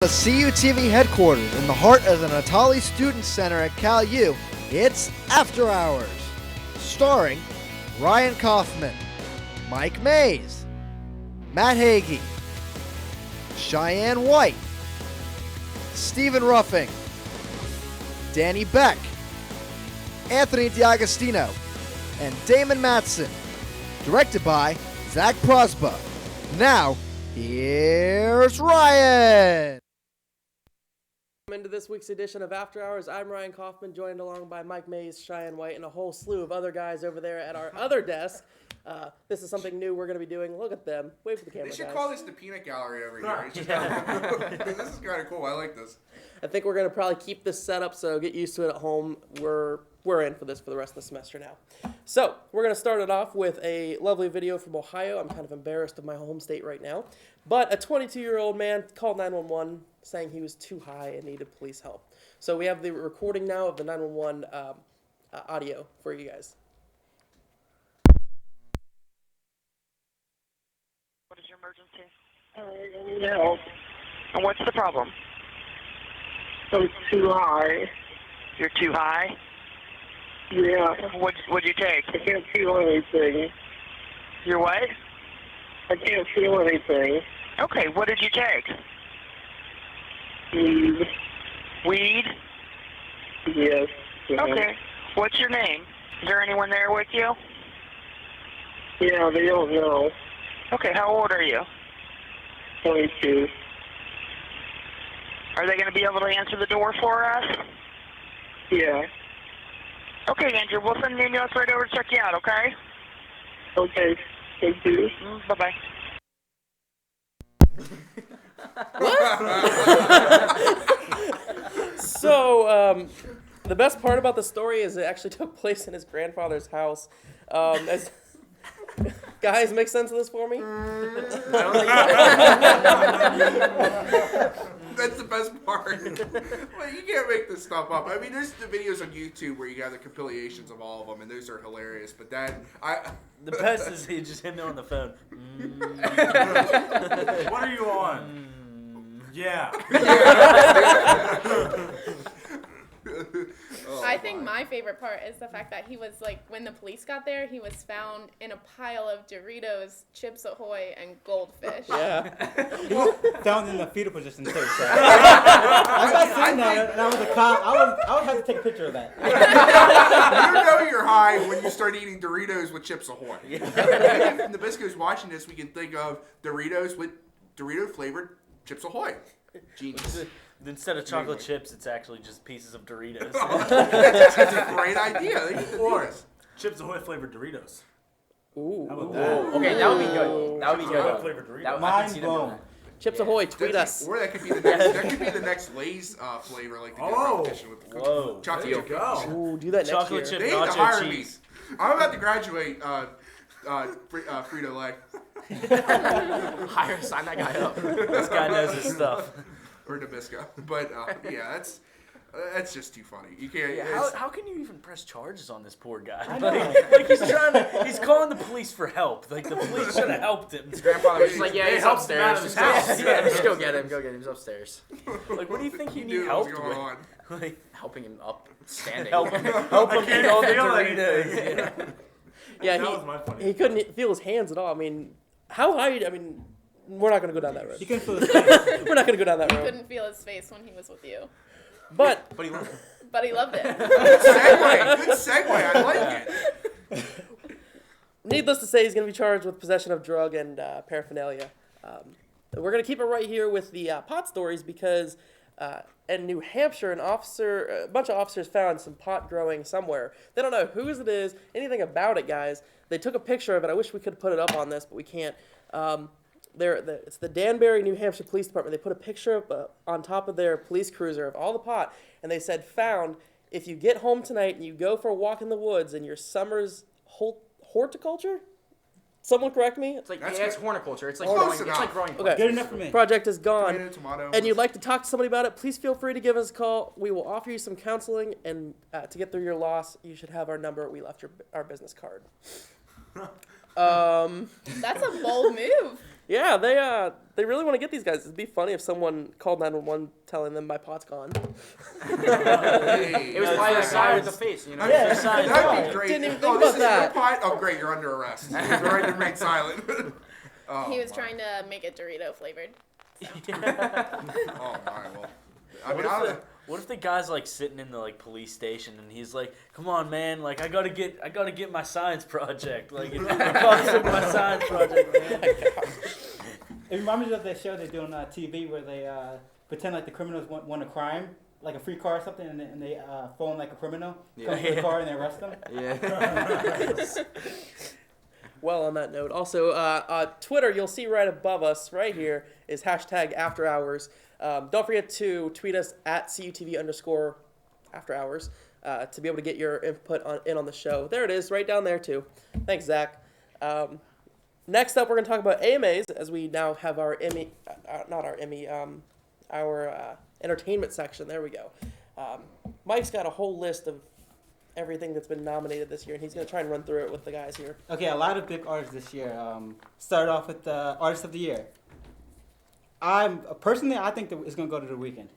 The CUTV headquarters in the heart of the Natali Student Center at Cal U, it's After Hours, starring Ryan Kaufman, Mike Mays, Matt Hagee, Cheyenne White, Stephen Ruffing, Danny Beck, Anthony D'Agostino, and Damon Matson. Directed by Zach Prosba. Now, here's Ryan. Into this week's edition of After Hours. I'm Ryan Kaufman, joined along by Mike Mays, Cheyenne White, and a whole slew of other guys over there at our other desk. This is something new we're going to be doing. Look at them. Wave for the camera, They should guys. call this the peanut gallery over here. This is kind of cool. I like this. I think we're going to probably keep this set up, so get used to it at home. We're in for this for the rest of the semester now. So we're going to start it off with a lovely video from Ohio. I'm kind of embarrassed of my home state right now. But a 22-year-old man called 911 saying he was too high and needed police help. So we have the recording now of the 911 audio for you guys. What is your emergency? I need help. And what's the problem? I'm too high. You're too high? Yeah. What'd you take? I can't feel anything. Your what? I can't feel anything. Okay, what did you take? Weed. Weed? Yes. Okay. What's your name? Is there anyone there with you? Yeah, they don't know. Okay, how old are you? 22. Are they going to be able to answer the door for us? Yeah. Okay, Andrew, we'll send an ambulance right over to check you out, okay? Okay. Thank you. Bye-bye. So, the best part about the story is it actually took place in his grandfather's house. Guys, make sense of this for me? That's the best part. Well, you can't make this stuff up. I mean, there's the videos on YouTube where you got the compilations of all of them, and those are hilarious. But the best is just him on the phone. What are you on? Yeah. I think my favorite part is the fact that he was like, when the police got there, he was found in a pile of Doritos, Chips Ahoy, and Goldfish. Yeah. Found in the fetal position too. So. I got sitting there and I was a cop. I would have to take a picture of that. You know you're high when you start eating Doritos with Chips Ahoy. From the Bisco's watching this, we can think of Doritos with Dorito-flavored Chips Ahoy. Genius. Instead of chocolate chips, it's actually just pieces of Doritos. That's a great idea. They need to do this. Chips Ahoy flavored Doritos. Ooh. How about that? Okay, that would be good. That would be Chips Ahoy good. flavored Doritos. That, I can Mind see them doing blown. that. Chips Ahoy, tweet us. Or that could be the next. That could be the next Lay's flavor, like the competition with the Whoa. chocolate There you chip go. cookies. Ooh, do that next Chocolate year. chip They need to nacho hire me. cheese. I'm about to graduate Frito Lay. Sign that guy up. This guy knows his stuff. Or Nabisco. But yeah, that's just too funny. You can't. Yeah, how can you even press charges on this poor guy? I know. Like he's calling the police for help. Like the police should have helped him. His grandfather was just like, yeah, They he's helped him out upstairs. of his house. Yeah, just go get him. He's upstairs. Like what do you think you knew need what was help going with? on. Like Helping him up, standing. help him eat all the feel Doritos. Yeah, That was my funny. he couldn't feel his hands at all. I mean, how high? I mean, we're not going to go down that road. You can feel the space. We're not going to go down that He road. couldn't feel his face when he was with you, But But he loved it. but he loved it. Good segue. I like it. needless to say, he's going to be charged with possession of drug and paraphernalia. We're going to keep it right here with the pot stories because in New Hampshire, a bunch of officers found some pot growing somewhere. They don't know whose it is, anything about it, guys. They took a picture of it. I wish we could put it up on this, but we can't. It's the Danbury, New Hampshire Police Department. They put a picture of, on top of their police cruiser of all the pot, and they said, found, if you get home tonight and you go for a walk in the woods in your summer's horticulture? Someone correct me? It's like, That's yeah, it's good. horticulture. It's like Close growing. It's enough. like growing. Okay. Good enough for me. Project is gone. Tomato. And you'd like to talk to somebody about it, please feel free to give us a call. We will offer you some counseling, and to get through your loss, you should have our number. We left our business card. That's a bold move. Yeah, they really want to get these guys. It'd be funny if someone called 911 telling them my pot's gone. It was probably that guy with the face, you know. Yeah, Just that'd be great. Didn't even Oh, think this about is your that. pot? Oh, great, you're under arrest. Right to remain silent. Oh, He was my. trying to make it Dorito flavored. Oh, my. Well, I mean, What if the guy's like sitting in the like police station and he's like, "Come on, man! Like I gotta get my science project. Like it costs up my science project, man." It reminds me of that show they do on TV where they pretend like the criminals want a crime, like a free car or something, and they phone like a criminal, come to the car and they arrest them. Yeah. Well, on that note, also Twitter, you'll see right above us, right here, is hashtag After Hours. Don't forget to tweet us at CUTV_After Hours to be able to get your input on the show. There it is, right down there too. Thanks, Zach. Next up, we're going to talk about AMAs, as we now have our Emmy, our entertainment section. There we go. Mike's got a whole list of everything that's been nominated this year, and he's going to try and run through it with the guys here. Okay, a lot of big artists this year. Start off with Artist of the Year. I think it's going to go to The Weeknd.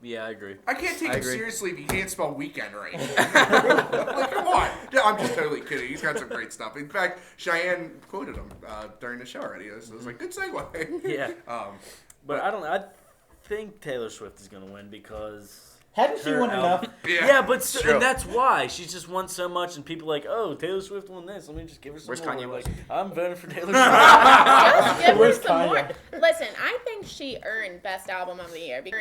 Yeah, I agree. I can't take I him agree. seriously if he can't spell weekend right. Like, come on. Yeah, I'm just totally kidding. He's got some great stuff. In fact, Cheyenne quoted him during the show already. So it was like, good segue. Yeah. But I think Taylor Swift is gonna win because. Haven't she won enough? Yeah, but True. and that's why she's just won so much, and people are like, oh, Taylor Swift won this. Let me just give her some Where's more. Kanye Like, West? I'm voting for Taylor Swift. Just give her Where's some more. Kanye? Listen, I think she earned Best Album of the Year. Because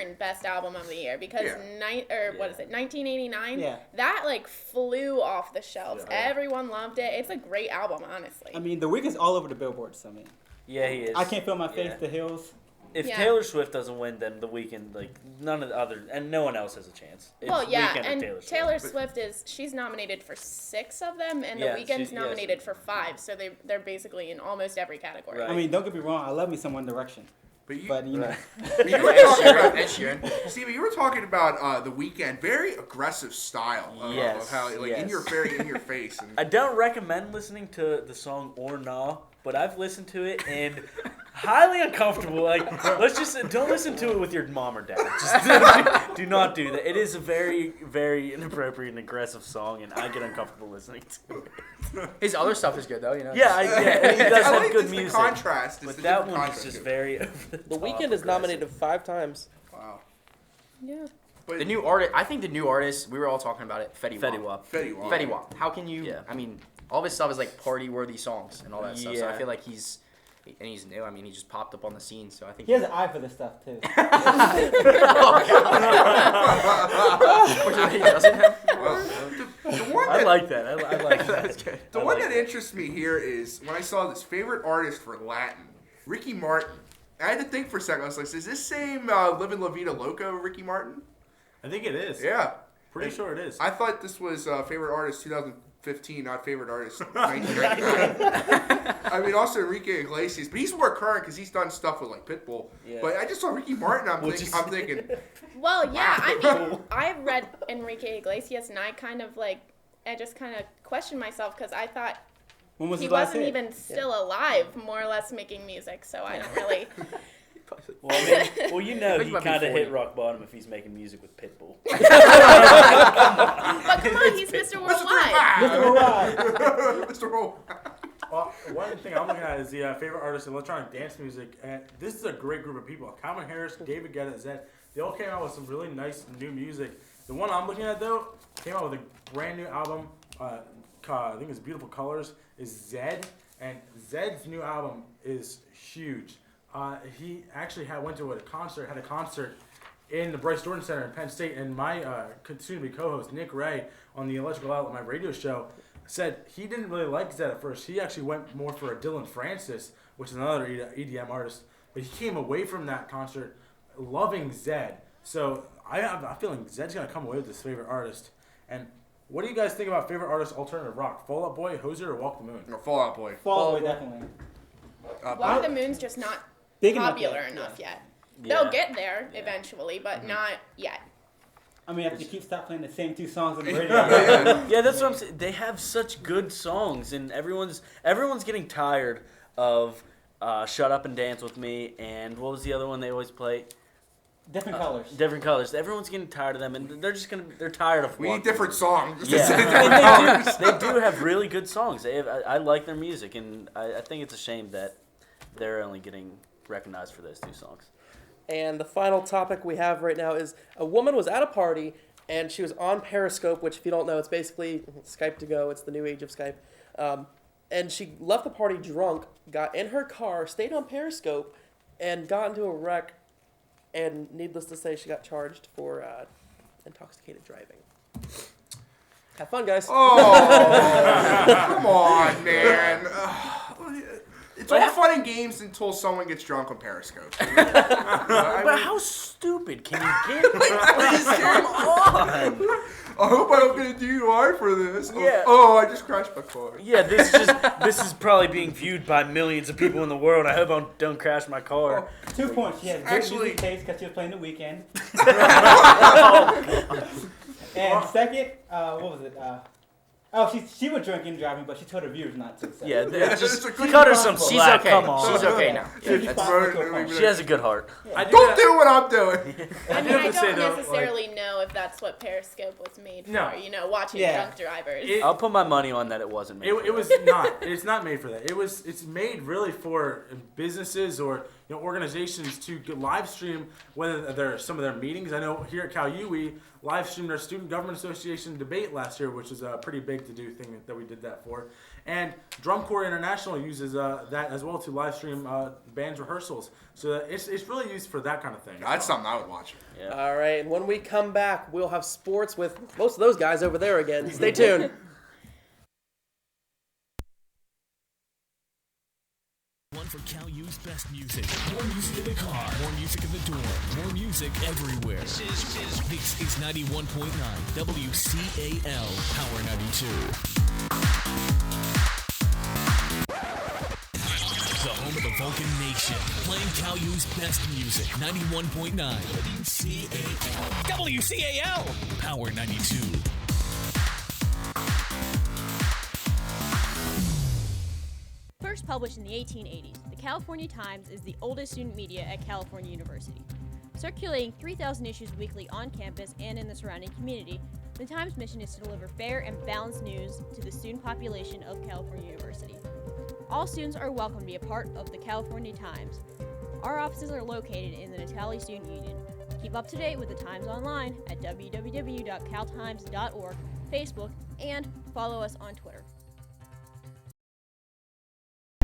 Yeah. what is it, 1989? Yeah. That like flew off the shelves. Yeah. Everyone loved it. It's a great album, honestly. I mean, The Weeknd's all over the billboards. I mean, Yeah, he is. I Can't Feel My Face, Yeah. The Hills. If Yeah. Taylor Swift doesn't win, then The Weeknd, like none of the other, and no one else has a chance. It's Well, yeah, Weeknd or and Taylor Swift. Taylor Swift she's nominated for 6 of them, and Yeah, The Weeknd's yes. nominated for 5, so they're basically in almost every category. Right. I mean, don't get me wrong. I love me some One Direction. you, But, you know. but you were talking about Ed Sheeran. Steve, you were talking about The Weeknd. Very aggressive style of Yes, how, like, in yes. your face. And, I don't recommend listening to the song Or Nah, but I've listened to it and highly uncomfortable. Like, don't listen to it with your mom or dad. Just do not do that. It is a very, very inappropriate and aggressive song, and I get uncomfortable listening to it. His other stuff is good though, you know. Yeah, and he does I have like good this, music. the contrast. Is But the that different one is contrast just of it. very over the The top Weeknd is nominated 5 times. Wow. Yeah. But The new artist, I think the new artist, we were all talking about it, Fetty Fetty Wap. Wap. Fetty Wap. Fetty Wap. How can you? Yeah. I mean, all of his stuff is like party-worthy songs and all that stuff. So I Yeah. feel like he's new. I mean, he just popped up on the scene. So I think He has an eye for this stuff, too. He doesn't have. Well, the one I that, like that. I like that. That's good. the I one like that interests me here is when I saw this favorite artist for Latin, Ricky Martin. I had to think for a second. I was like, is this same Livin' La Vida Loco Ricky Martin? I think it is. Yeah. Pretty sure it is. I thought this was favorite artist 2015, not favorite artist 1999. I mean, also Enrique Iglesias, but he's more current because he's done stuff with like Pitbull. Yeah. But I just saw Ricky Martin. I'm Which is- thinking, Well, yeah, Wow. I mean, I read Enrique Iglesias, and I just kind of questioned myself because I thought When was he his last wasn't hit? even still alive, more or less making music, so I don't really. Well, I mean, you know Think he might be kind of 40. hit rock bottom if he's making music with Pitbull. But come on, he's Mr. Worldwide. Mr. Roll. Well, one thing I'm looking at is the favorite artist in electronic dance music, and this is a great group of people. Calvin Harris, David Guetta, Zed. They all came out with some really nice new music. The one I'm looking at though came out with a brand new album. I think it's Beautiful Colors. Is Zed, and Zed's new album is huge. He actually went to a concert in the Bryce Jordan Center in Penn State, and my soon-to-be co-host Nick Ray on the Electrical Outlet, my radio show, said he didn't really like Zed at first. He actually went more for a Dylan Francis, which is another EDM artist, but he came away from that concert loving Zed. So I have a feeling Zed's gonna come away with his favorite artist. And what do you guys think about favorite artist alternative rock? Fall Out Boy, Hozier, or Walk the Moon? Or Fall Out Boy. Fall Out Boy, definitely. Walk the Moon's just not Big enough popular yet, enough yet. Yeah. They'll get there eventually, but not yet. I mean, if you keep stop playing the same 2 songs on the radio. Yeah, that's what I'm saying. They have such good songs, and everyone's getting tired of Shut Up and Dance With Me, and what was the other one they always play? Different colors. Different Colors. Everyone's getting tired of them, and they're tired of. We need different songs. Yeah, and they do have really good songs. I like their music, and I think it's a shame that they're only getting recognized for those 2 songs. And the final topic we have right now is a woman was at a party and she was on Periscope, which if you don't know, it's basically Skype to go. It's the new age of Skype. And she left the party drunk, got in her car, stayed on Periscope, and got into a wreck. And needless to say, she got charged for intoxicated driving. Have fun, guys. Oh, come on, man. It's all fun and games until someone gets drunk on Periscope. But how stupid can you get? Please, come on. I hope I don't get a DUI for this. Yeah. Oh, I just crashed my car. Yeah, this is probably being viewed by millions of people in the world. I hope I don't crash my car. 2 points. She had good music taste because she was playing The Weeknd. And second, what was it? She was drinking and driving, but she told her viewers not to. So. Yeah, just cut her some She's slack. okay. Come on. She's okay now. She has a good heart. Yeah. Don't do what I'm doing. I mean, I don't necessarily know if that's what Periscope was made for. No. Watching drunk drivers. I'll put my money on that it wasn't made. It was not. It's not made for that. It's made really for businesses or organizations to live stream whether they're some of their meetings. I know here at CalU we live streamed our Student Government Association debate last year, which is a pretty big to do thing that we did that for. And Drum Corps International uses that as well to live stream band's rehearsals. So it's really used for that kind of thing. That's something I would watch. Yeah. All right, and when we come back, we'll have sports with most of those guys over there again. Stay tuned. One for CalU's best music. More music in the car. More music in the door. More music everywhere. This is 91.9 WCAL Power 92. The home of the Vulcan Nation. Playing CalU's best music. 91.9 WCAL. WCAL Power 92. First published in the 1880s, the California Times is the oldest student media at California University. Circulating 3,000 issues weekly on campus and in the surrounding community, the Times' mission is to deliver fair and balanced news to the student population of California University. All students are welcome to be a part of the California Times. Our offices are located in the Natali Student Union. Keep up to date with the Times online at www.caltimes.org, Facebook, and follow us on Twitter.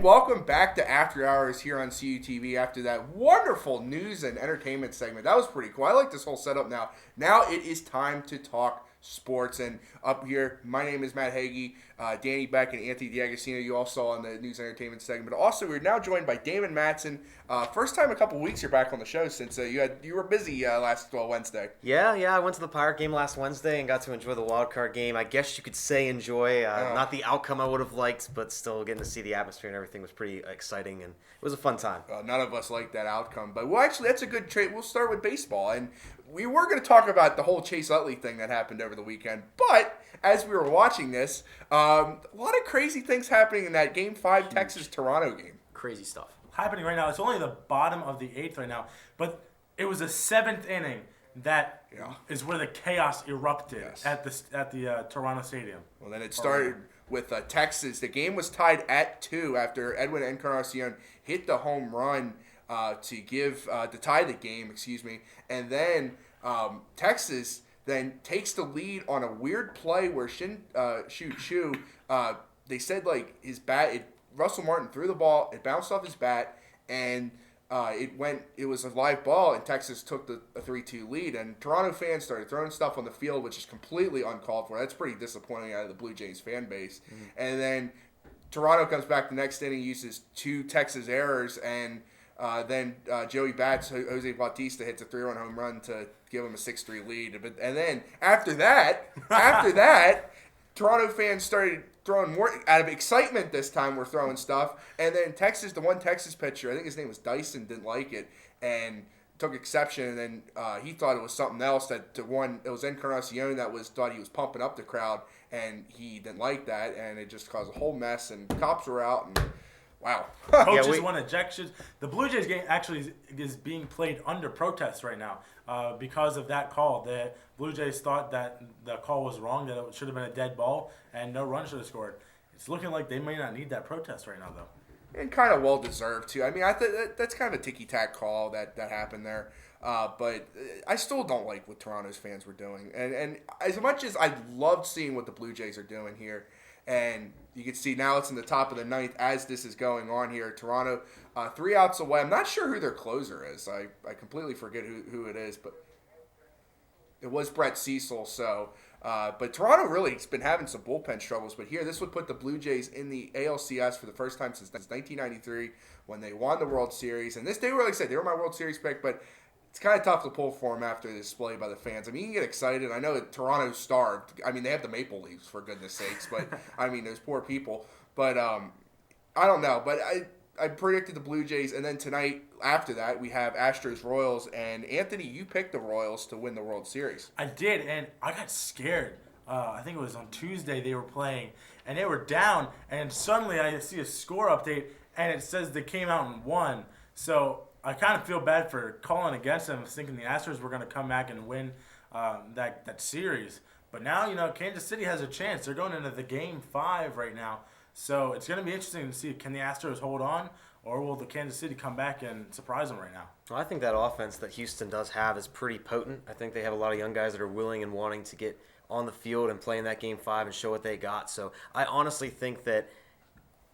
Welcome back to After Hours here on CUTV after that wonderful news and entertainment segment. That was pretty cool. I like this whole setup now. Now it is time to talk sports. And up here, my name is Matt Hagee, Danny Beck, and Anthony D'Agostino. You all saw on the news and entertainment segment. But also, we're now joined by Damon Matson. First time in a couple weeks you're back on the show since you were busy last Wednesday. Yeah, I went to the Pirate game last Wednesday and got to enjoy the wild card game. I guess you could say enjoy. Not the outcome I would have liked, but still getting to see the atmosphere and everything was pretty exciting, and it was a fun time. None of us liked that outcome, but well, actually, that's a good trade. We'll start with baseball, and we were going to talk about the whole Chase Utley thing that happened over the weekend, but as we were watching this, a lot of crazy things happening in that Game 5 Texas-Toronto game. Crazy stuff happening right now. It's only the bottom of the 8th right now, but it was the 7th inning that is where the chaos erupted at the Toronto Stadium. Well, then it started with Texas. The game was tied at 2 after Edwin Encarnacion hit the home run to tie the game, and then Texas then takes the lead on a weird play where Shu they said his bat, Russell Martin threw the ball, it bounced off his bat, and it was a live ball, and Texas took a 3-2 lead, and Toronto fans started throwing stuff on the field, which is completely uncalled for. That's pretty disappointing out of the Blue Jays fan base. Mm-hmm. And then Toronto comes back the next inning, uses 2 Texas errors, and then Joey Bats, Jose Bautista hits a 3-run home run to give him a 6-3 lead. And then after that, Toronto fans started throwing more out of excitement this time. We're throwing stuff, and then Texas, the one Texas pitcher, I think his name was Dyson, didn't like it and took exception. And then he thought it was something else it was Encarnacion that thought he was pumping up the crowd, and he didn't like that, and it just caused a whole mess. And cops were out, and Wow. Coaches want ejections. The Blue Jays game actually is being played under protest right now because of that call. The Blue Jays thought that the call was wrong, that it should have been a dead ball, and no run should have scored. It's looking like they may not need that protest right now, though. And kind of well deserved too. I mean, I think that's kind of a ticky tack call that happened there. But I still don't like what Toronto's fans were doing. And as much as I loved seeing what the Blue Jays are doing here, and you can see now it's in the top of the ninth as this is going on here. Toronto 3 outs away. I'm not sure who their closer is. I completely forget who it is, but it was Brett Cecil. So, but Toronto really has been having some bullpen struggles. But here, this would put the Blue Jays in the ALCS for the first time since 1993 when they won the World Series. And they were, like I said, they were my World Series pick, but it's kind of tough to pull for them after the display by the fans. I mean, you can get excited. I know that Toronto's starved. I mean, they have the Maple Leafs, for goodness sakes. But, I mean, those poor people. But I don't know. But I predicted the Blue Jays. And then tonight, after that, we have Astros-Royals. And, Anthony, you picked the Royals to win the World Series. I did, and I got scared. I think it was on Tuesday they were playing. And they were down. And suddenly I see a score update, and it says they came out and won. So I kind of feel bad for calling against them, thinking the Astros were going to come back and win that series. But now, Kansas City has a chance. They're going into the Game 5 right now. So it's going to be interesting to see, can the Astros hold on, or will the Kansas City come back and surprise them right now? Well, I think that offense that Houston does have is pretty potent. I think they have a lot of young guys that are willing and wanting to get on the field and play in that Game 5 and show what they got. So I honestly think that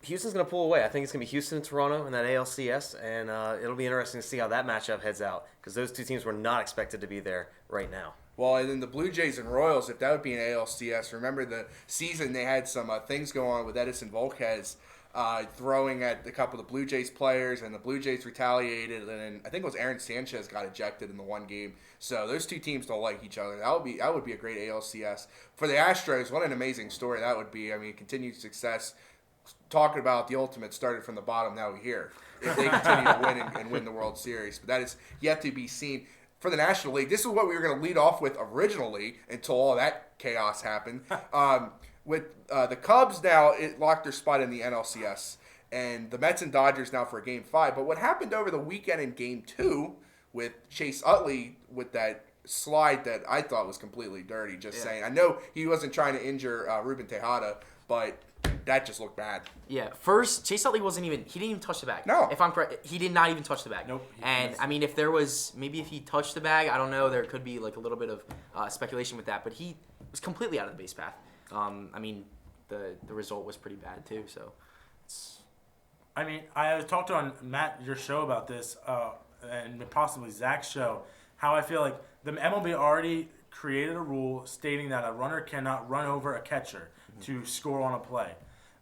Houston's going to pull away. I think it's going to be Houston and Toronto in that ALCS, and it'll be interesting to see how that matchup heads out because those two teams were not expected to be there right now. Well, and then the Blue Jays and Royals, if that would be an ALCS, remember the season they had some things going on with Edison Volquez throwing at a couple of the Blue Jays players, and the Blue Jays retaliated, and then I think it was Aaron Sanchez got ejected in the one game. So those two teams don't like each other. That would be a great ALCS. For the Astros, what an amazing story that would be. I mean, continued success. Talking about the ultimate started from the bottom, now we're here. If they continue to win and win the World Series. But that is yet to be seen. For the National League, this is what we were going to lead off with originally until all that chaos happened. With the Cubs now locked their spot in the NLCS. And the Mets and Dodgers now for Game 5. But what happened over the weekend in Game 2 with Chase Utley with that slide that I thought was completely dirty, saying. I know he wasn't trying to injure Ruben Tejada, but that just looked bad. Yeah. First, Chase Utley he didn't even touch the bag. No. If I'm correct, he did not even touch the bag. Nope. And, I mean, if he touched the bag, I don't know, there could be like a little bit of speculation with that. But he was completely out of the base path. I mean, the result was pretty bad, too. So, I mean, I talked on Matt, your show about this, and possibly Zach's show, how I feel like the MLB already created a rule stating that a runner cannot run over a catcher to score on a play.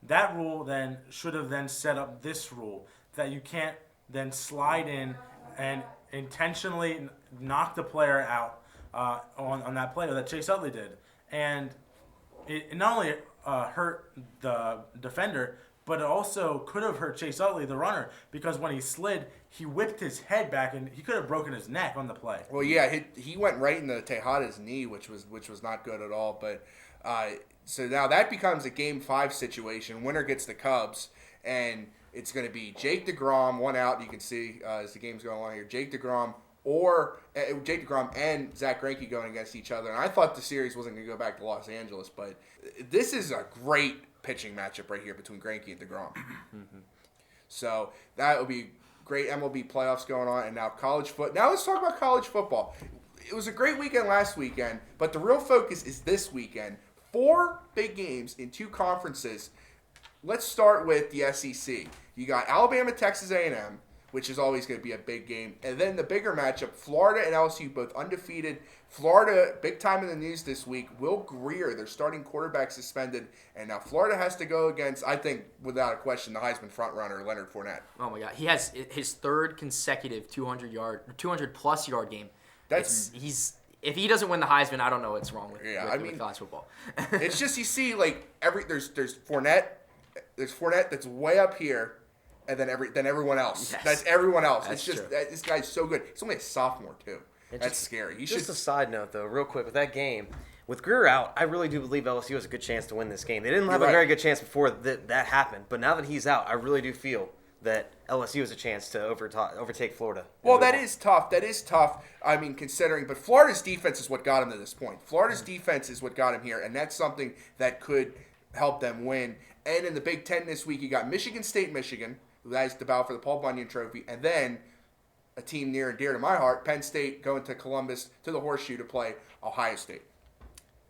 That rule then should have then set up this rule that you can't then slide in and intentionally knock the player out on that play that Chase Utley did. And it not only hurt the defender, but it also could have hurt Chase Utley, the runner, because when he slid, he whipped his head back and he could have broken his neck on the play. Well, yeah, he went right into Tejada's knee, which was not good at all. But so now that becomes a Game 5 situation. Winner gets the Cubs, and it's going to be Jake DeGrom, one out. You can see as the game's going along here, Jake DeGrom and Zach Greinke going against each other. And I thought the series wasn't going to go back to Los Angeles, but this is a great pitching matchup right here between Greinke and DeGrom. So that will be great MLB playoffs going on, and now Now let's talk about college football. It was a great weekend last weekend, but the real focus is this weekend. 4 big games in 2 conferences. Let's start with the SEC. You got Alabama, Texas A&M, which is always going to be a big game. And then the bigger matchup, Florida and LSU, both undefeated. Florida, big time in the news this week. Will Greer, their starting quarterback, suspended. And now Florida has to go against, I think, without a question, the Heisman frontrunner, Leonard Fournette. oh my God, he has his third consecutive 200-plus yard game. If he doesn't win the Heisman, I don't know what's wrong with college football. It's just, you see, like, there's Fournette. There's Fournette that's way up here, and then everyone else. Yes. That's everyone else. That's it's just true. this guy's so good. He's only a sophomore too. That's scary. Just a side note, though, real quick with that game. with Greer out, I really do believe LSU has a good chance to win this game. They didn't have You're a right. very good chance before that happened, but now that he's out, I really do feel that LSU has a chance to overtake Florida. Well, that is tough. That is tough. I mean, considering, but Florida's defense is what got him to this point. Florida's defense is what got him here, and that's something that could help them win. And in the Big Ten this week, you got Michigan State, Michigan, who has to battle for the Paul Bunyan Trophy, and then a team near and dear to my heart, Penn State, going to Columbus to the Horseshoe to play Ohio State.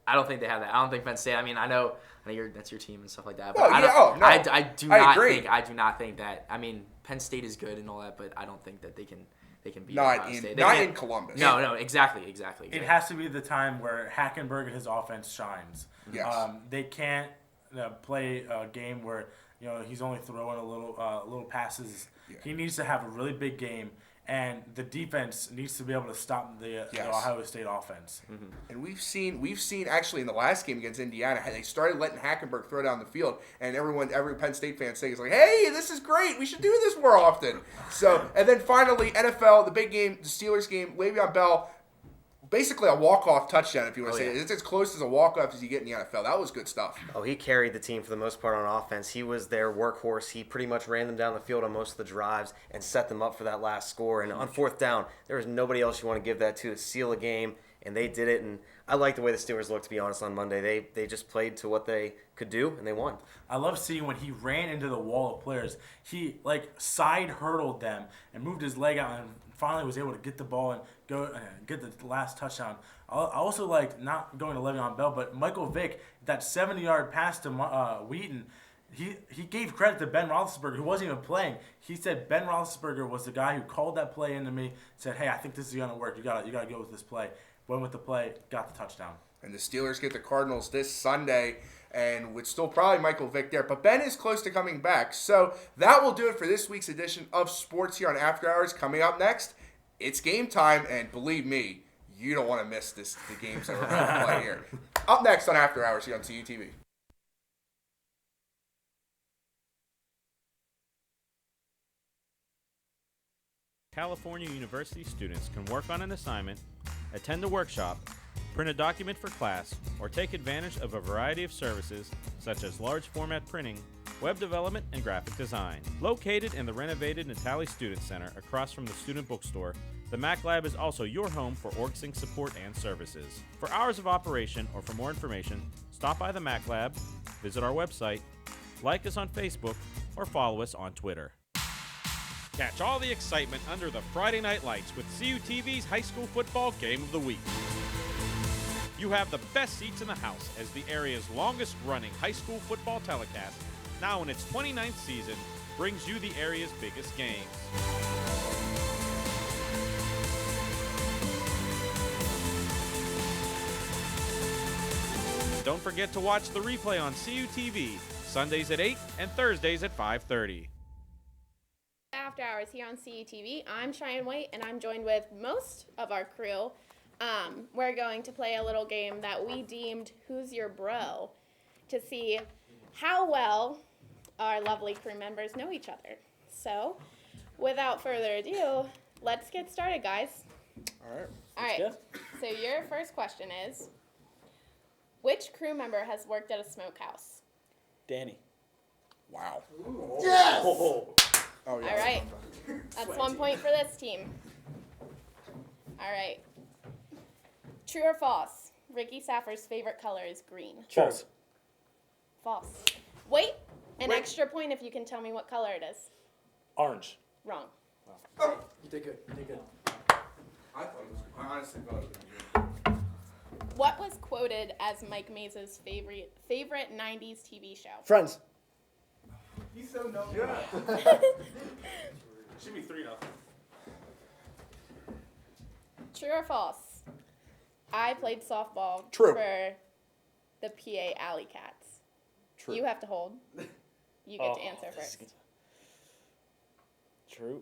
I don't think they have that. I don't think Penn State. I know that's your team and stuff like that. But Oh, I yeah. don't, Oh, no. I do not agree. think. I do not think that. I mean, Penn State is good and all that, but I don't think that they can beat Not Ohio in State. not in Columbus. No, exactly. It has to be the time where Hackenberg and his offense shines. Yes. They can't play a game where he's only throwing little passes. Yeah. He needs to have a really big game, and the defense needs to be able to stop the Ohio State offense. Mm-hmm. And we've seen actually in the last game against Indiana, they started letting Hackenberg throw down the field, and every Penn State fan saying is like, "Hey, this is great. We should do this more often." So, and then finally NFL, the big game, the Steelers game, Le'Veon Bell. Basically a walk-off touchdown, if you want to say it. It's as close as a walk-off as you get in the NFL. That was good stuff. Oh, he carried the team for the most part on offense. He was their workhorse. He pretty much ran them down the field on most of the drives and set them up for that last score. And on fourth down, there was nobody else you want to give that to seal a game, and they did it. And I like the way the Steelers looked, to be honest, on Monday. They just played to what they could do, and they won. I love seeing when he ran into the wall of players. He side hurdled them and moved his leg out and finally was able to get the ball and go get the last touchdown. I also like not going to Le'Veon Bell, but Michael Vick, that 70-yard pass to Wheaton. He gave credit to Ben Roethlisberger, who wasn't even playing. He said Ben Roethlisberger was the guy who called that play into me. Said, "Hey, I think this is gonna work. You gotta go with this play." Went with the play, got the touchdown. And the Steelers get the Cardinals this Sunday, and with still probably Michael Vick there. But Ben is close to coming back. So that will do it for this week's edition of Sports here on After Hours. Coming up next, it's game time, and believe me, you don't want to miss the games that we're going to play here. Up next on After Hours here on CUTV. California University students can work on an assignment, attend a workshop, print a document for class, or take advantage of a variety of services such as large format printing, web development, and graphic design. Located in the renovated Natali Student Center across from the student bookstore, the Mac Lab is also your home for OrgSync support and services. For hours of operation or for more information, stop by the Mac Lab, visit our website, like us on Facebook, or follow us on Twitter. Catch all the excitement under the Friday Night Lights with CUTV's High School Football Game of the Week. You have the best seats in the house as the area's longest-running high school football telecast, now in its 29th season, brings you the area's biggest games. Don't forget to watch the replay on CUTV, Sundays at 8 and Thursdays at 5:30. After Hours here on CUTV. I'm Cheyenne White, and I'm joined with most of our crew. We're going to play a little game that we deemed Who's Your Bro to see how well our lovely crew members know each other. So, without further ado, let's get started, guys. All right. So your first question is, which crew member has worked at a smokehouse? Danny. Wow. Yes! Oh, yeah. All right. That's 1 point for this team. All right. True or false? Ricky Saffer's favorite color is green. False. False. Wait. An extra point if you can tell me what color it is. Orange. Wrong. Oh, you did good. You did good. I honestly thought it was good. What was quoted as Mike Mays' favorite 90s TV show? Friends. He's so dumb. Should be 3-0. True or false? I played softball True. for the PA Alley Cats. True. You have to hold. You get to answer first. True.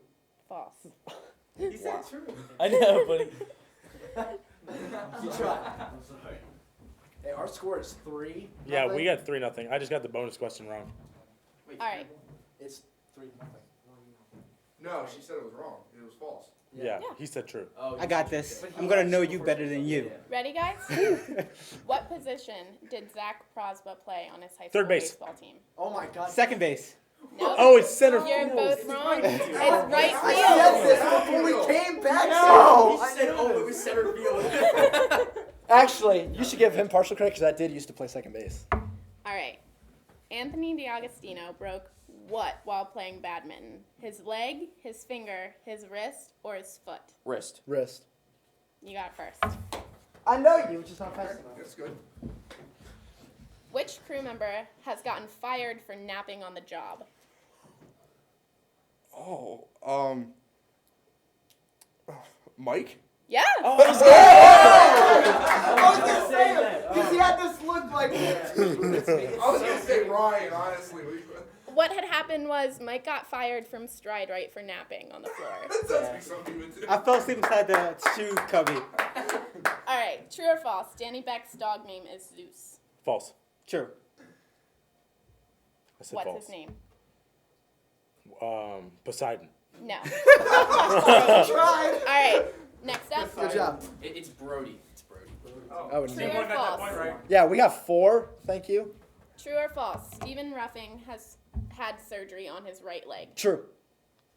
False. He said true. I know, buddy. You tried. I'm sorry. Hey, our score is 3. Yeah, we got 3-0. I just got the bonus question wrong. All right. It's 3-0. No, she said it was wrong. It was false. Yeah, he said true. I got this. I'm gonna know you better than you. Ready, guys? What position did Zach Prosba play on his high school Third base. baseball team? Oh my God. Second base. Nope. Oh, it's center You're field. both wrong. It's right I said field. this before we came back. No! I said, Oh, it was center field. Actually, you should give him partial credit because that did used to play second base. All right. Anthony DiAgostino broke what while playing badminton? His leg, his finger, his wrist, or his foot? Wrist. Wrist. You got it first. I know you, just not fast enough. That's good. Which crew member has gotten fired for napping on the job? Oh, Mike? Yeah. I was gonna say that because he had this look like. I was gonna say Ryan, honestly. What had happened was Mike got fired from Stride Right for napping on the floor. That sounds like something you would do. I fell asleep inside the shoe cubby. All right. True or false? Danny Beck's dog name is Zeus. False. True. I said What's false. his name? Poseidon. No. Tried. All right. Next up. Good job. It's Brody. It's Brody. Oh, True or false? yeah, we got 4. Thank you. True or false? Stephen Ruffing has had surgery on his right leg. True.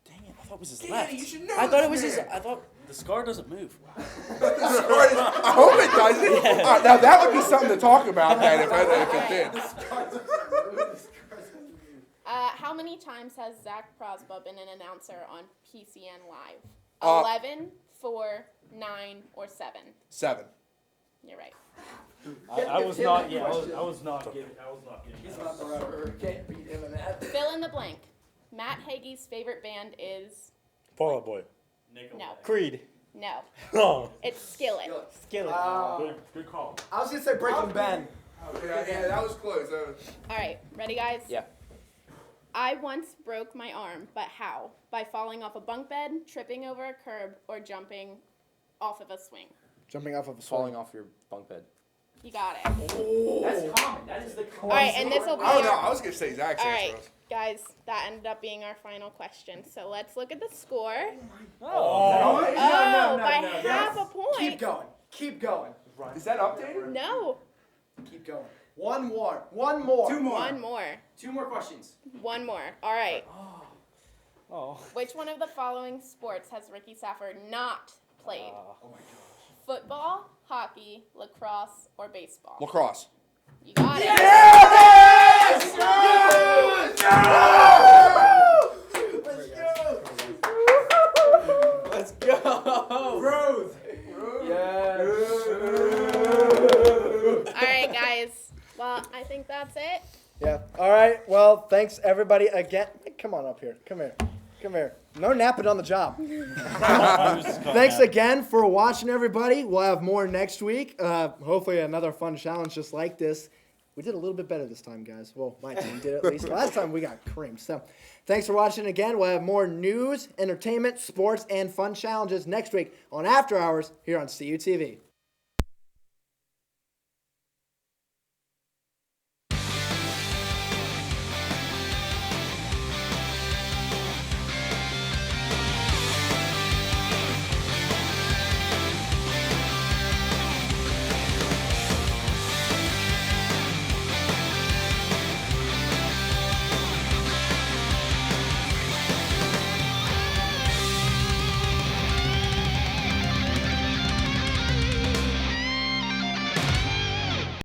Dang it! I thought it was his Danny, left. you should know I thought this it was his. man. I thought the scar doesn't move. I hope it doesn't. Now that would be something to talk about. Then if it did. How many times has Zach Prosba been an announcer on PCN Live? 11, 4, 9, or 7? 7. You're right. I was not. Yeah, I was not getting. He's not the rubber. Can't beat him in that. Fill in the blank. Matt Hagee's favorite band is Fall Out Boy. no, Creed. no. Oh. It's Skillet. Skillet. Good call. I was gonna say Breaking Ben. Yeah, that was close. All right, ready, guys? Yeah. I once broke my arm, but how? By falling off a bunk bed, tripping over a curb, or jumping off of a swing. Jumping off of a Falling off your bunk bed. You got it. That's common. That is the All right, and this will be I don't know. our- I was gonna say Zach's All answer. right, guys, that ended up being our final question. So let's look at the score. Oh, By half a point. Keep going. Keep going. Is that updated? No. Keep going. One more. One more. Two more. One more. 2 more questions. One more. All right. Oh. Which one of the following sports has Ricky Safford not played? Oh my gosh. Football, hockey, lacrosse, or baseball? Lacrosse. You got it. Let's go. Rose. All right, guys. Well, I think that's it. Yeah. All right. Well, thanks everybody again. Come on up here. Come here. Come here. No napping on the job. Thanks again for watching, everybody. We'll have more next week. Hopefully another fun challenge just like this. We did a little bit better this time, guys. Well, my team did at least. Last time we got creamed. So thanks for watching again. We'll have more news, entertainment, sports, and fun challenges next week on After Hours here on CUTV.